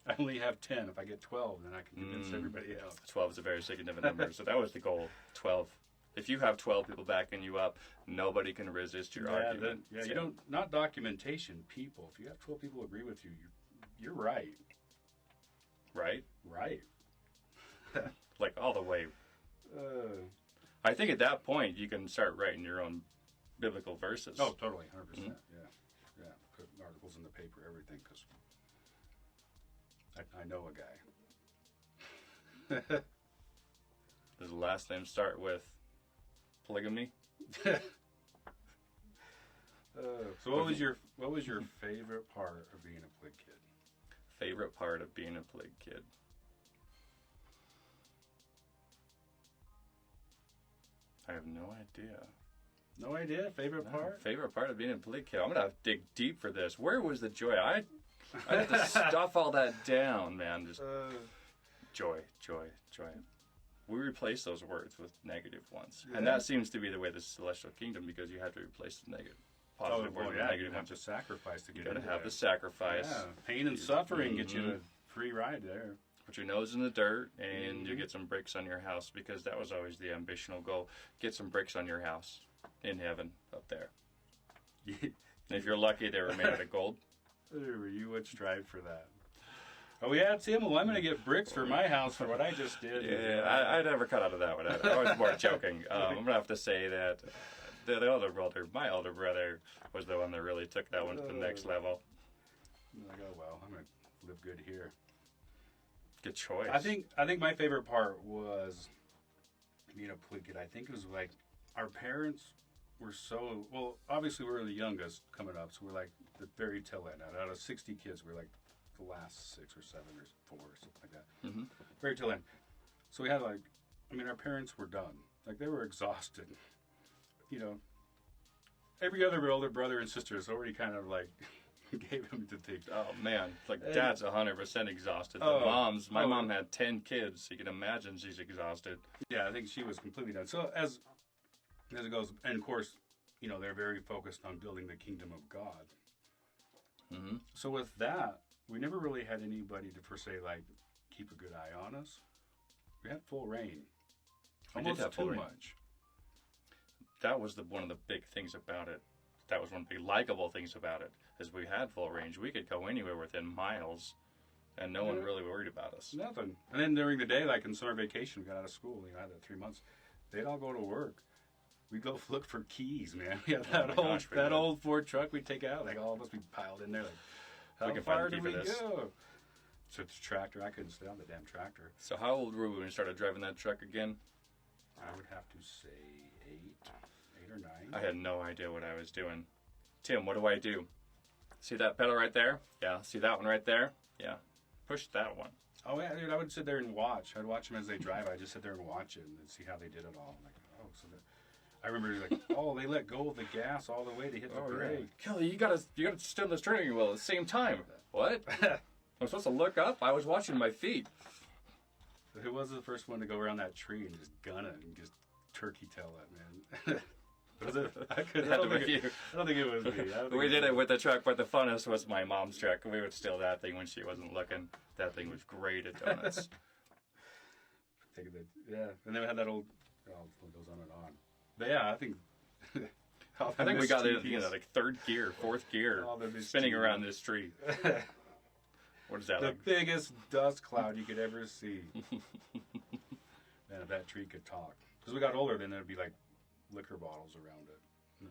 I only have 10. If I get 12, then I can convince everybody else. 12 is a very significant number. So that was the goal, 12. If you have 12 people backing you up, nobody can resist your argument. You don't, not documentation, people. If you have 12 people agree with you, you're right. Right? Right. Like all the way I think at that point you can start writing your own biblical verses. Oh, totally, 100%. Yeah. Put articles in the paper, everything, because I know a guy. Does the last name start with polygamy? So what was your favorite part of being a plig kid? Favorite part of being a plig kid? I have no idea. No idea. Favorite part? Favorite part of being a plig kid? I'm gonna have to dig deep for this. Where was the joy? I had to stuff all that down, man. Just joy. We replace those words with negative ones, and that seems to be the way the celestial kingdom, because you have to replace the positive word with negative ones. You have to sacrifice to get You gotta into have that. the sacrifice. Yeah. Pain and suffering get you a free ride there. Put your nose in the dirt, and you get some bricks on your house, because that was always the ambitional goal. Get some bricks on your house in heaven up there. And if you're lucky, they were made out of gold. You would strive for that. Oh yeah, Tim. Well, I'm going to get bricks for my house for what I just did. Yeah, I never cut out of that one. I was more joking. I'm going to have to say that the older brother, my older brother, was the one that really took that one to the next level. I'm like, oh well, I'm going to live good here. Good choice. I think my favorite part was being a plig kid. I think it was like our parents were so, well, obviously we were the youngest coming up, so we're like the very tail end. Out of 60 kids, we're like the last 6 or 7 or 4 or something like that. Mm-hmm. Very tail end. So we had like, I mean, our parents were done. Like they were exhausted. You know, every other older brother and sister has already kind of like gave him the thing. Oh man, like Dad's 100% exhausted. My mom had 10 kids, so you can imagine she's exhausted. Yeah, I think she was completely done. So as it goes, and of course, you know, they're very focused on building the kingdom of God. Mm-hmm. So with that, we never really had anybody to per se like keep a good eye on us. We had full reign. We Almost did have full too reign. much. That was one of the big things about it. That was one of the likable things about it, is we had full range. We could go anywhere within miles, and no one really worried about us. Nothing. And then during the day, like in summer vacation, we got out of school. You know, I had that 3 months. They'd all go to work. We'd go look for keys, man. We had that old Ford truck we'd take out. Like all of us, we'd piled in there. Like, how far did we go? So it's a tractor. I couldn't stay on the damn tractor. So how old were we when we started driving that truck again? I would have to say 8 or 9. I had no idea what I was doing. Tim, what do I do? See that pedal right there? Yeah. See that one right there? Yeah. Push that one. Oh, yeah, dude, I would sit there and watch. I'd watch them as they drive. I'd just sit there and watch it and see how they did it all. I'm like, oh, so I remember like, oh, they let go of the gas all the way to hit the brake. Yeah. Kelly, you gotta steer the steering wheel at the same time. What? I'm supposed to look up? I was watching my feet. Who was the first one to go around that tree and just gun it and just turkey tail it, man? Was it? I don't think it was me. We did it with the truck, but the funnest was my mom's truck. We would steal that thing when she wasn't looking. That thing was great at donuts. Yeah, and then we had that old. Oh, it goes on and on. But yeah, I think. I think we got it in like third gear, fourth gear, spinning around this tree. What is that? The biggest dust cloud you could ever see. Man, if that tree could talk. Because we got older, then there'd be like liquor bottles around it.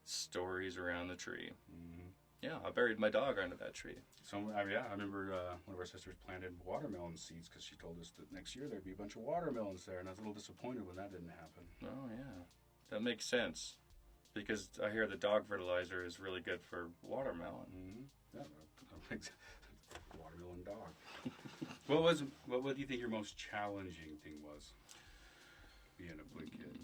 Stories around the tree. Mm-hmm. Yeah, I buried my dog under that tree. So, I remember one of our sisters planted watermelon seeds because she told us that next year there'd be a bunch of watermelons there, and I was a little disappointed when that didn't happen. Oh, yeah. That makes sense. Because I hear the dog fertilizer is really good for watermelon. Mm-hmm. Yeah, watermelon dog. What do you think your most challenging thing was being a plig kid?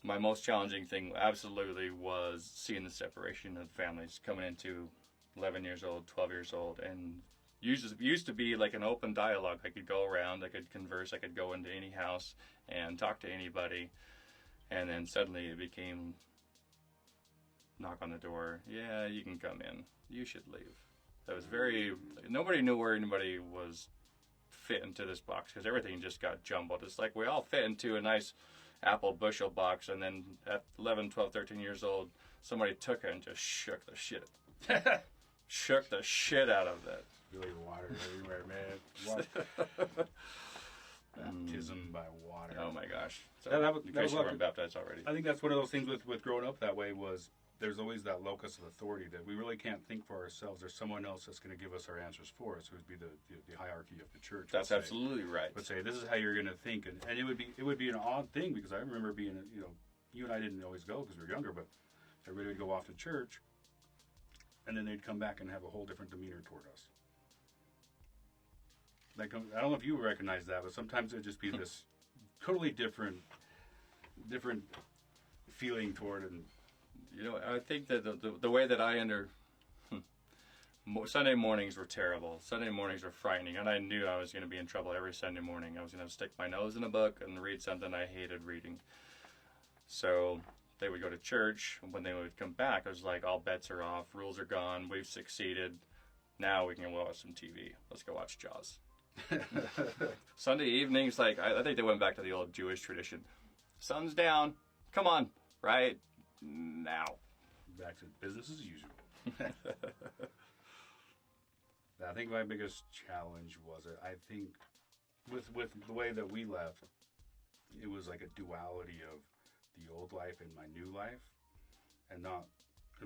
My most challenging thing absolutely was seeing the separation of families coming into 11 years old, 12 years old, and used to be like an open dialogue. I could go around, I could converse, I could go into any house and talk to anybody, and then suddenly it became knock on the door. Yeah, you can come in. You should leave. That was nobody knew where anybody was fit into this box because everything just got jumbled. It's like we all fit into a nice apple bushel box, and then at 11, 12, 13 years old, somebody took it and just shook the shit out of it. Really water everywhere, man. baptism by water. Oh my gosh! So, That was- in that case was you like- weren't baptized already. I think that's one of those things with growing up that way was there's always that locus of authority that we really can't think for ourselves. There's someone else that's going to give us our answers for us, who would be the hierarchy of the church. That's absolutely right. Would say this is how you're going to think, and it would be an odd thing because I remember being, you and I didn't always go because we were younger, but everybody would go off to church, and then they'd come back and have a whole different demeanor toward us. Like, I don't know if you recognize that, but sometimes it'd just be this totally different feeling toward it. And I think that the way that I Sunday mornings were terrible. Sunday mornings were frightening, and I knew I was going to be in trouble every Sunday morning. I was going to stick my nose in a book and read something I hated reading. So they would go to church, and when they would come back, I was like, all bets are off, rules are gone, we've succeeded. Now we can watch some TV. Let's go watch Jaws. Sunday evenings, like I think they went back to the old Jewish tradition. Sun's down. Come on, right now. Back to business as usual. I think my biggest challenge was I think with the way that we left, it was like a duality of the old life and my new life, and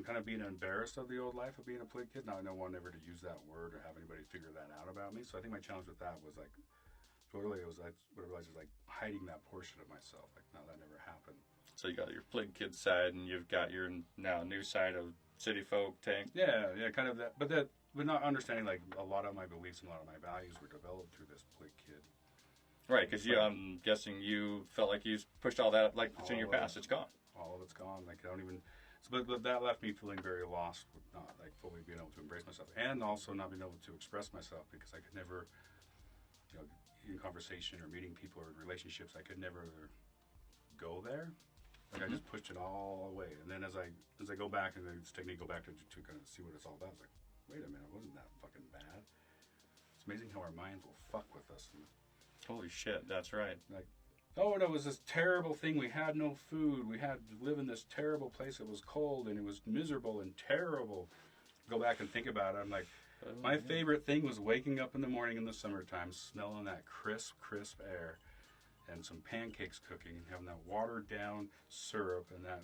kind of being embarrassed of the old life of being a play kid. Now I don't want ever to use that word or have anybody figure that out about me. So I think my challenge with that was like, totally, what I realized was like hiding that portion of myself. Like, no, that never happened. So you got your play kid side, and you've got your now new side of city folk tank. Yeah, kind of that. But not understanding like a lot of my beliefs and a lot of my values were developed through this play kid. Right, because I'm guessing you felt like you pushed all that, like it's in your past, it's gone. All of it's gone. Like I don't even. But that left me feeling very lost, with not like fully being able to embrace myself, and also not being able to express myself because I could never, in conversation or meeting people or relationships, I could never go there. Like I just pushed it all away, and then as I go back and it's taking me go back to kind of see what it's all about. It's like, wait a minute, it wasn't that fucking bad. It's amazing how our minds will fuck with us. And, holy shit, that's right. Like, oh, no, it was this terrible thing. We had no food. We had to live in this terrible place. It was cold and it was miserable and terrible. Go back and think about it. I'm like, my favorite thing was waking up in the morning in the summertime, smelling that crisp air, and some pancakes cooking, and having that watered down syrup and that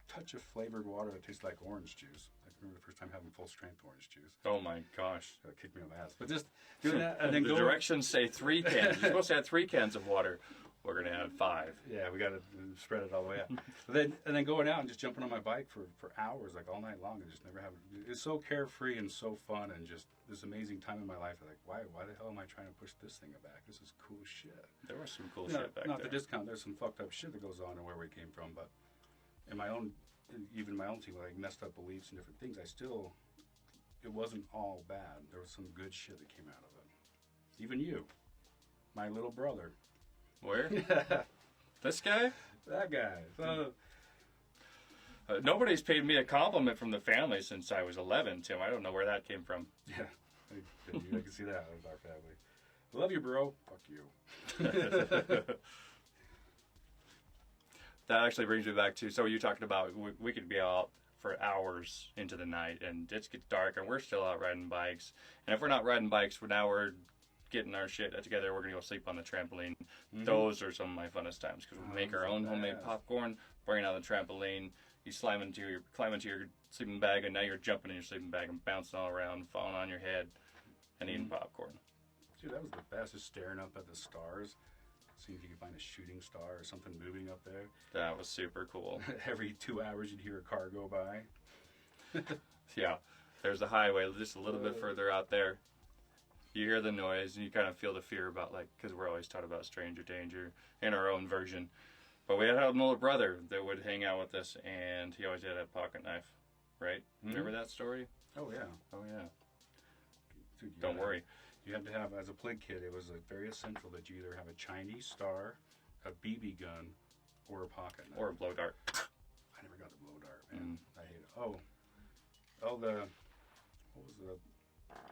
touch of flavored water that tastes like orange juice. I remember the first time having full strength orange juice. Oh my gosh. That kicked me on the ass. But just doing that and then the directions say 3 cans. You're supposed to have 3 cans of water. We're going to add 5. Yeah, we got to spread it all the way out. And then going out and just jumping on my bike for hours, like all night long, and just never having. It's so carefree and so fun, and just this amazing time in my life. Like, why the hell am I trying to push this thing back? This is cool shit. There was some cool shit back not there. the discount. There's some fucked up shit that goes on and where we came from, but in my own, even my own team, like messed up beliefs and different things, it wasn't all bad. There was some good shit that came out of it. Even you, my little brother. Where? This guy? That guy. So, nobody's paid me a compliment from the family since I was 11, Tim. I don't know where that came from. yeah, I can see that with our family. Love you, bro. Fuck you. That actually brings me back to, so you talking about we could be out for hours into the night, and it gets dark, and we're still out riding bikes. And if we're not riding bikes, now we're getting our shit together. We're going to go sleep on the trampoline. Mm-hmm. Those are some of my funnest times because we make our own homemade popcorn, bring it on the trampoline. You climb into your sleeping bag, and now you're jumping in your sleeping bag and bouncing all around, falling on your head, and eating popcorn. Dude, that was the best, just staring up at the stars, seeing if you could find a shooting star or something moving up there. That was super cool. Every 2 hours you'd hear a car go by. Yeah, there's a highway just a little bit further out there. You hear the noise, and you kind of feel the fear about, like, because we're always taught about stranger danger in our own version. But we had an older brother that would hang out with us, and he always had a pocket knife, right? Mm-hmm. Remember that story? Oh, yeah. Oh, yeah. Dude, Don't worry. You have to have, as a plague kid, it was very essential that you either have a Chinese star, a BB gun, or a pocket knife. Or a blow dart. I never got the blow dart, man. I hate it. What was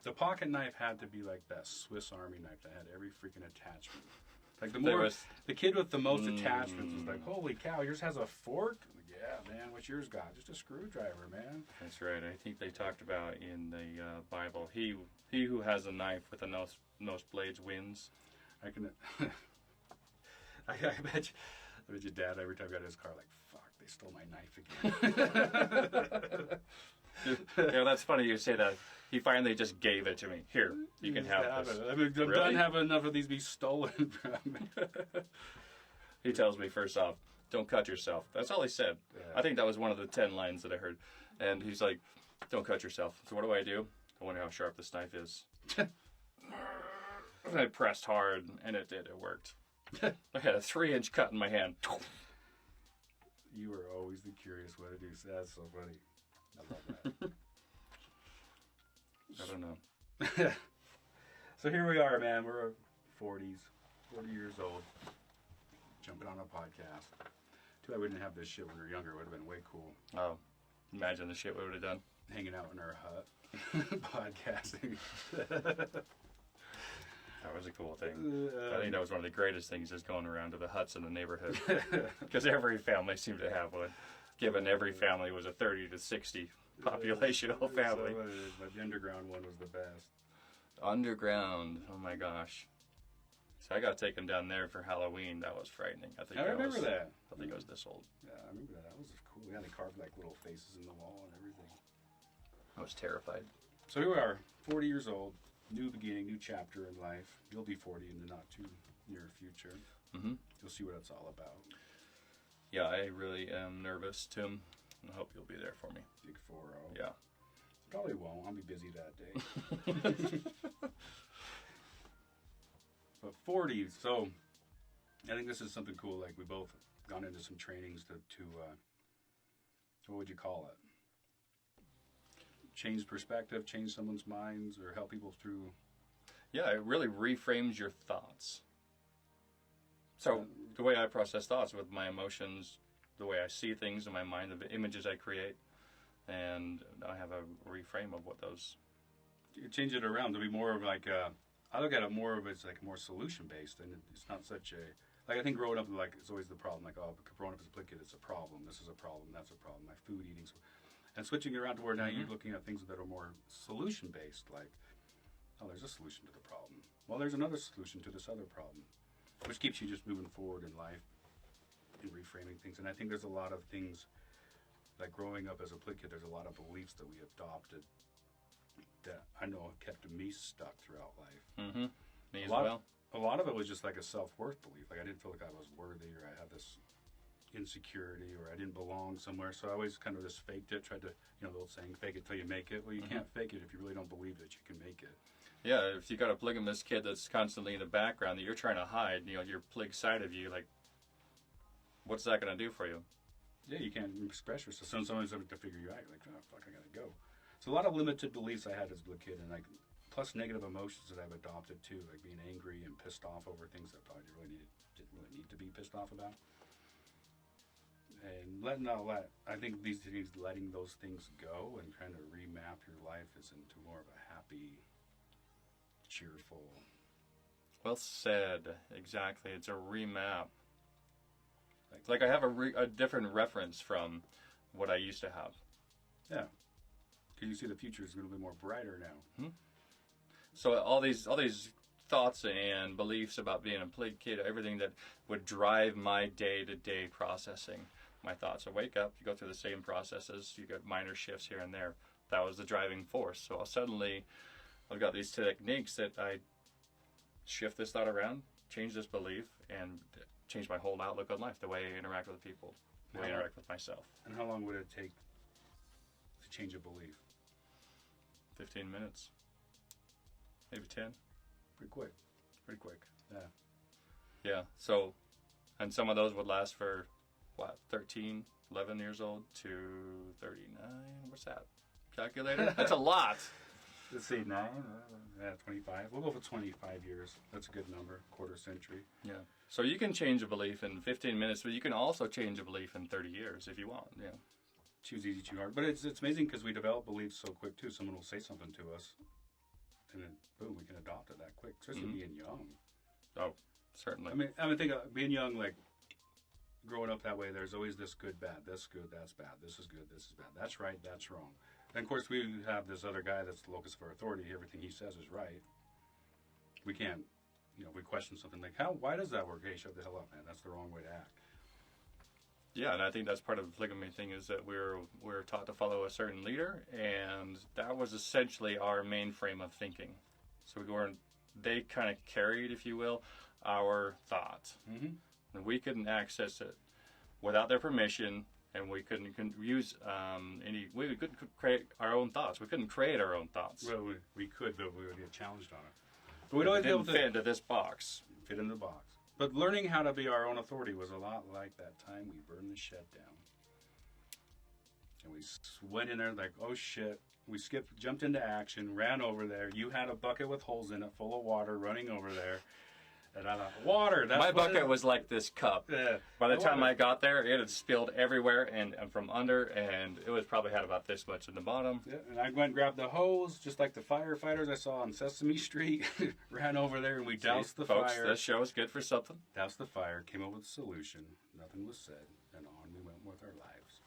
the pocket knife had to be like that Swiss Army knife that had every freaking attachment. Like the kid with the most attachments was like, holy cow, yours has a fork? I'm like, yeah, man, what's yours got? Just a screwdriver, man. That's right. I think they talked about in the Bible, he who has a knife with the most blades wins. I can. I bet your dad every time he got in his car, like, fuck, they stole my knife again. Yeah, that's funny you say that. He finally just gave it to me. Here, you can have this. I mean, I'm done having enough of these be stolen from me. He tells me, first off, don't cut yourself. That's all he said. Yeah. I think that was one of the 10 lines that I heard. And he's like, don't cut yourself. So what do? I wonder how sharp this knife is. And I pressed hard, and it did. It worked. I had a 3-inch cut in my hand. You were always the curious one to do. That's so funny. I love that. I don't know. So here we are, man. We're 40 years old, jumping on a podcast. Too bad we didn't have this shit when we were younger. It would have been way cool. Oh, imagine the shit we would have done. Hanging out in our hut, podcasting. That was a cool thing. I think that was one of the greatest things, just going around to the huts in the neighborhood. Because every family seemed to have one. Given every family was a 30 to 60 populational family. But the underground one was the best. Underground, oh my gosh. So I got taken down there for Halloween. That was frightening. I remember that. I think I was this old. Yeah, I remember that. That was cool. Yeah, they carved like little faces in the wall and everything. I was terrified. So here we are, 40 years old, new beginning, new chapter in life. You'll be 40 in the not too near future. Mm-hmm. You'll see what it's all about. Yeah, I really am nervous, Tim. I hope you'll be there for me. Big 4-0. Yeah. Probably won't. I'll be busy that day. But 40, so I think this is something cool. Like we both gone into some trainings to what would you call it? Change perspective, change someone's minds, or help people through. Yeah, it really reframes your thoughts. So the way I process thoughts with my emotions, the way I see things in my mind, the images I create, and I have a reframe of what those. You change it around to be more of like I look at it more of it's like more solution based, and it's not such a like I think growing up like it's always the problem. Like growing up as a kid, it's a problem. This is a problem. That's a problem. My food eating, and switching it around to where now you're looking at things that are more solution based. Like, oh, there's a solution to the problem. Well, there's another solution to this other problem, which keeps you just moving forward in life and reframing things. And I think there's a lot of things like growing up as a kid. There's a lot of beliefs that we adopted that I know have kept me stuck throughout life. Mm-hmm. Me as a lot, well. A lot of it was just like a self-worth belief. Like I didn't feel like I was worthy, or I had this insecurity, or I didn't belong somewhere. So I always kind of just faked it, tried to, the old saying, fake it till you make it. Well, you can't fake it if you really don't believe that you can make it. Yeah, if you got a polygamous kid that's constantly in the background that you're trying to hide, your plig side of you, like, what's that going to do for you? Yeah, you can't express yourself. So someone's having to figure you out. You're like, oh, fuck, I gotta go. So a lot of limited beliefs I had as a kid, and like plus negative emotions that I've adopted too, like being angry and pissed off over things that I probably didn't really need to be pissed off about. And I think these things, letting those things go and trying to remap your life is into more of a happy, cheerful. Well said. Exactly. It's a remap. Like I have a different reference from what I used to have. Yeah. Because you see the future is going to be more brighter now. Hmm. So all these thoughts and beliefs about being a plig kid, everything that would drive my day-to-day processing, my thoughts. I wake up, you go through the same processes, you get minor shifts here and there. That was the driving force. So suddenly I've got these techniques that I shift this thought around, change this belief, and change my whole outlook on life, the way I interact with people, the way I interact with myself. And how long would it take to change a belief? 15 minutes. Maybe 10. Pretty quick. Pretty quick. Yeah. Yeah. So, and some of those would last for, 13, 11 years old to 39. What's that? Calculator? That's a lot. Let's see, 25. We'll go for 25 years. That's a good number. Quarter century. Yeah. So you can change a belief in 15 minutes, but you can also change a belief in 30 years if you want. Yeah. Choose easy, choose hard. But it's amazing because we develop beliefs so quick, too. Someone will say something to us, and then, boom, we can adopt it that quick, especially being young. Oh, certainly. I mean, think of being young, like, growing up that way, there's always this good, bad, this good, that's bad, this is good, this is bad, that's right, that's wrong. And, of course, we have this other guy that's the locus of our authority. Everything he says is right. We can't if we question something like, why does that work? Hey, shut the hell up, man. That's the wrong way to act. Yeah, and I think that's part of the polygamy thing is that we're taught to follow a certain leader, and that was essentially our main frame of thinking. So they kind of carried, if you will, our thoughts. Mm-hmm. And we couldn't access it without their permission, and we couldn't use we couldn't create our own thoughts. We couldn't create our own thoughts. Well, we could, but we would get challenged on it. But we didn't fit into this box. Fit in the box. But learning how to be our own authority was a lot like that time we burned the shed down. And we went in there like, oh shit. We jumped into action, ran over there. You had a bucket with holes in it full of water running over there. And I thought, water. My bucket was like this cup. Yeah. By the time I got there, it had spilled everywhere and from under, and it was probably had about this much in the bottom. Yeah, and I went and grabbed the hose, just like the firefighters I saw on Sesame Street. Ran over there and we doused the folks, fire. This show is good for something. Doused the fire, came up with a solution. Nothing was said, and on we went with our lives.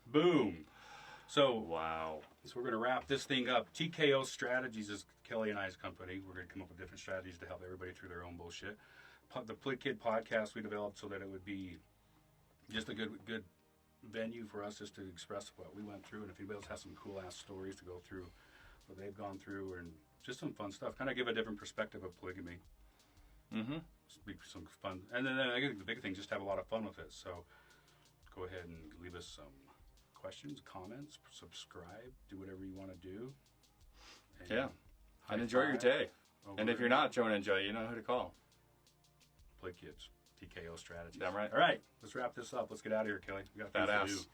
Boom. So wow. So we're going to wrap this thing up. TKO Strategies is Kelly and I's company. We're going to come up with different strategies to help everybody through their own bullshit. The Plig Kid podcast we developed so that it would be just a good venue for us just to express what we went through. And if anybody else has some cool ass stories to go through what they've gone through and just some fun stuff, kind of give a different perspective of polygamy. Mm-hmm. Some fun. And then I think the big thing is just have a lot of fun with it. So go ahead and leave us some questions, comments, subscribe, do whatever you want to do. And enjoy your day. And if you're not enjoying enjoy, you know who to call. Play Kids, TKO Strategies. Damn right. All right, let's wrap this up. Let's get out of here, Kelly. We got things to do.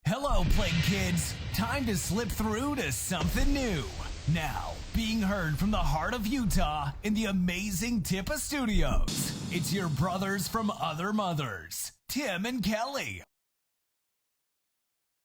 Hello, Plague Kids. Time to slip through to something new. Now, being heard from the heart of Utah in the amazing TIPA studios. It's your brothers from other mothers, Tim and Kelly.